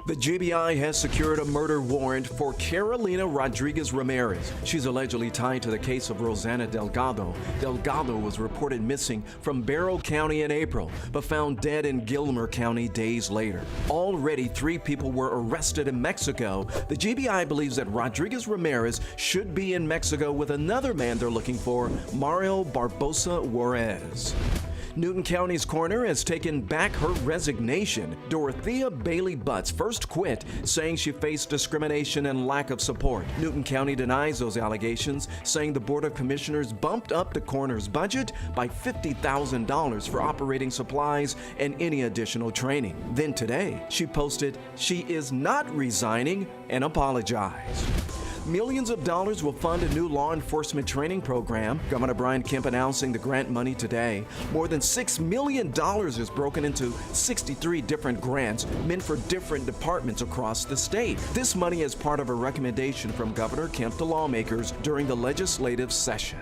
The GBI has secured a murder warrant for Carolina Rodriguez Ramirez. She's allegedly tied to the case of ROSSANA Delgado. Delgado was reported missing from Barrow County in April, but found dead in Gilmer County days later. Already 3 people were arrested in Mexico. The GBI believes that Rodriguez Ramirez should be in Mexico with another man they're looking for, Mario Barbosa Juarez. Newton County's coroner has taken back her resignation. Dorothea Bailey Butts first quit, saying she faced discrimination and lack of support. Newton County denies those allegations, saying the Board of Commissioners bumped up the coroner's budget by $50,000 for operating supplies and any additional training. Then today, she posted she is not resigning and apologized. Millions of dollars will fund a new law enforcement training program. Governor Brian Kemp announcing the grant money today. More than $6 million is broken into 63 different grants meant for different departments across the state. This money is part of a recommendation from Governor Kemp to lawmakers during the legislative session.